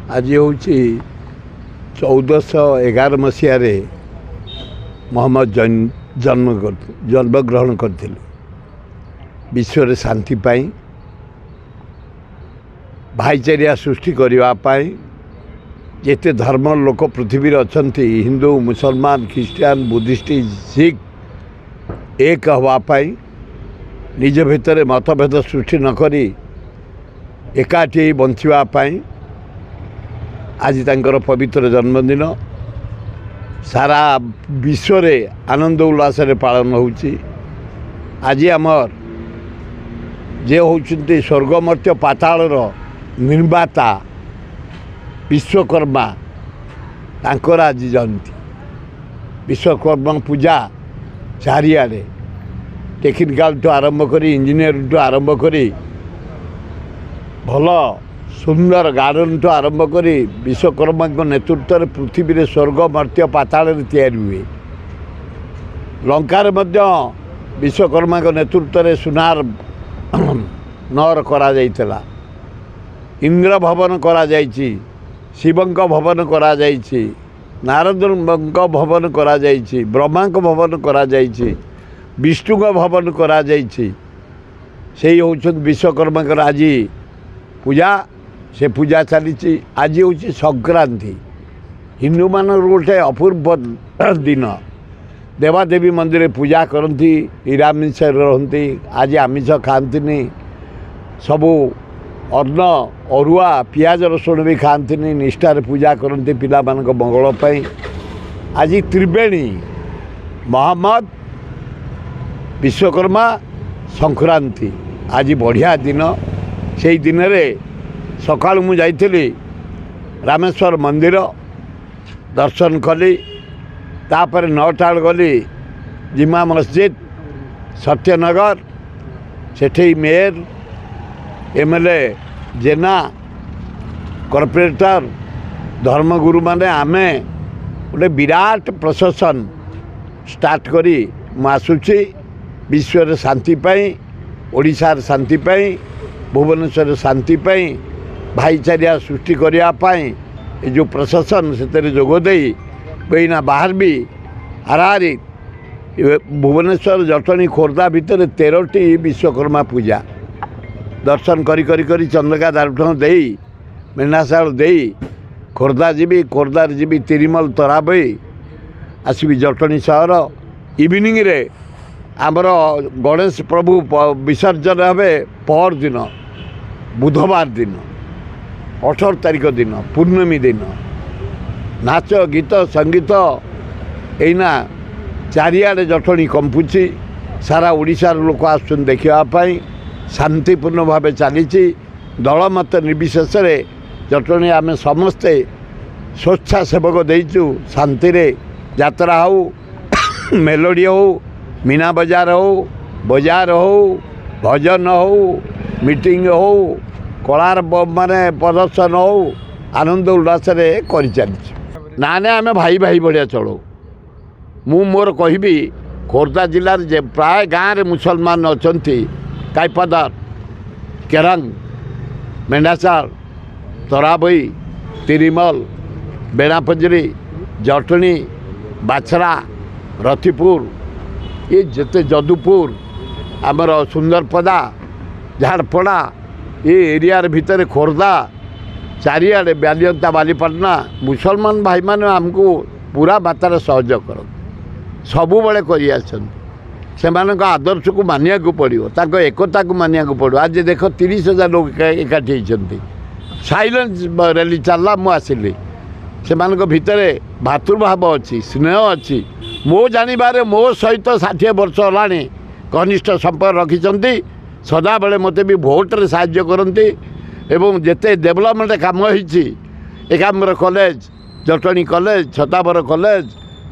आज हूँ 1411 मसीह मोहम्मद जन्मग्रहण करते विश्व शांति पाई भाईचारिया सृष्टि करने जिते धर्म लोक पृथ्वी अच्छा हिंदू मुसलमान ख्रीस्टान बुद्धिस्ट सिख एक हवापाई निज भितर मतभेद सृष्टि नक एकाठी बंचापी आज तांकर पवित्र जन्मदिन सारा विश्व रे आनंद उल्लास पालन होची। आज आमर जे होचुंती स्वर्गमर्त्य पातालर निर्माता विश्वकर्मा तांकर आज जयंती। विश्वकर्मा पूजा चारिआडे टेक्निकाल टू आरंभ करी इंजीनियर टू आरंभ करी भल सुंदर गार्डन टू आरंभ करी विश्वकर्मा नेतृत्व में पृथ्वी रे स्वर्ग मर्त्य पाताल तैयारी हुए। लंकार विश्वकर्मा नेतृत्व में सुनार नर करा जाइतला, इंद्र भवन करा जाइछि, शिवंक भवन करा जाइछि, नारदंक भवन करा जाइछि, ब्रह्मांक भवन करा जाइछि, विष्णुक भवन करा जाइछि। सेही होउछन विश्वकर्मा आज पूजा से पूजा चली। आज हूँ संक्रांति हिंदू मान गोटे अपूर्व दिन देवादेवी मंदिर पूजा करती निरामिष रहती। आज आमिष खाती सबू अन्न अरुआ पियाज रसुण भी खाती निष्ठार पूजा करती पिला मानक मंगल। आज त्रिवेणी मोहम्मद विश्वकर्मा संक्रांति आज बढ़िया दिन। से दिन में सकाल मु जाइली रामेश्वर मंदिर दर्शन कली, तापर नौटाल गली जिमा मस्जिद सत्यनगर सेठी मेयर एमएलए जेना कॉर्पोरेटर धर्मगुरु माने आमे गोटे विराट प्रशासन स्टार्ट करी आसुची विश्व शांति पाई, ओडिशार शांति पाई, भुवनेश्वर शांति पाई, भाईचारिया सृष्टि करने जो प्रशासन से जोगदे बहीना बाहर भी हाराहारी भुवनेश्वर जटणी खोर्धा भितर 13टी विश्वकर्मा पूजा दर्शन करी चंदका दारुठण दे मेनाशाल दे खोर्धा जीवी, खोर्धार जीवी तिरिमल तराबई आसबि जटणी सहर। इवनिंग रे आमर गणेश प्रभु विसर्जन हे पर दिन बुधवार दिन 18 तारिख दिन पूर्णमी दिन नाच गीत संगीत एना चारिआडे जटणी कंपुची। सारा ओडिशार लोक आसुन देखापी शांतिपूर्ण भाव चली दलमत निर्विशेष जटणी आम समस्ते स्वेच्छासेवक देचु शांति यात्रा हो मेलोडी हो मीना बजार हो बजार हो भजन हो मीटिंग हो कलार माने प्रदर्शन हो आनंद उल्लास कर चली ना आम भाई भाई भाया चलो। मु मोर कहबी खोर्धा जिलार जे प्राय गाँव में मुसलमान अच्छा काईपदार केरंग मेंढाचाल तराबई तिरिमल बेणापजरी जटणी बाछरा रतिपुर ये जिते जदुपुर आमर सुंदरपदा झाड़पड़ा ये एरिया भितर खोर्धा चारिआडे बालियंता बालीपाटना मुसलमान भाई मैंने आमको पूरा मात्रा सहयोग कर सबु बेले कर आदर्श को मानिया को पड़ो एकता को मानिया को पड़ो। आज देख 30,000 लोग एकाठी होती साइलेंस रैली चलला मुझे से भितर भातृभाव अच्छी स्नेह अच्छी मो जानवर मो सहित 60 वर्ष है घनिष्ठ संपर्क रखिंट सदा बेले मत भी भोट्रे साहाय्य करती एवं जिते डेभलपमेंट काम होती Ekamra college Jatni college Chhatabar college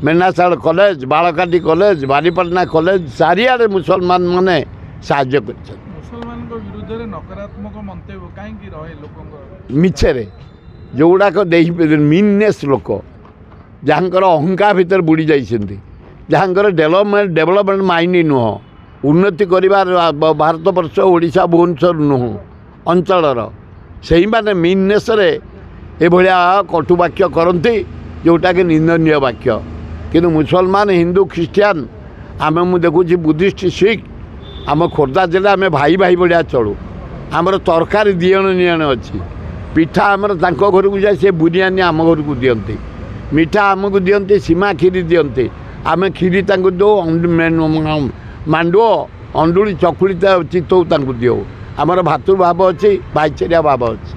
Mendhasal college Balakati college Balipatna college चारिआडे मुसलमान माने साहाय्य कर मिछरे जो गुड़ाक मीननेस लोक जहाँकर अहंकार भितर बुड़ी जाइछन्ति जहाँकर डेभलपमेंट माइंड नुह उन्नति करिबार भारत वर्ष ओडिशा भुवनेश्वर नुह अंचलर से ही माने मीननेस ଏଭଳିଆ କଟୁ ବାକ୍ୟ କରନ୍ତି ଯେଉଁଟାକି ନିନ୍ଦନୀୟ ବାକ୍ୟ। କିନ୍ତୁ ମୁସଲମାନ ହିନ୍ଦୁ ଖ୍ରୀଷ୍ଟିଆନ ଆମେ ମୁଁ ଦେଖୁଛି ବୁଦ୍ଧିଷ୍ଟ ଶିଖ ଆମ ଖୋର୍ଦ୍ଧା ଜିଲ୍ଲା ଆମେ ଭାଇ ଭାଇ ଭଳିଆ ଚଳୁ। ଆମର ତରକାରୀ ଦିଅଣ ନିଅଣ ଅଛି। ପିଠା ଆମର ତାଙ୍କ ଘରକୁ ଯାଏ ସେ ବୁନିଆନି ଆମ ଘରକୁ ଦିଅନ୍ତି। ମିଠା ଆମକୁ ଦିଅନ୍ତି, ସୀମା କ୍ଷୀରି ଦିଅନ୍ତି, ଆମେ କ୍ଷୀରି ତାଙ୍କୁ ଦେଉ, ମାଣ୍ଡୁଅ ଅଣ୍ଡୁଳି ଚକୁଳି ଚିତଉ ତାଙ୍କୁ ଦିଅଉ। ଆମର ଭାତୃଭାବ ଅଛି, ଭାଇଚାରା ଭାବ ଅଛି।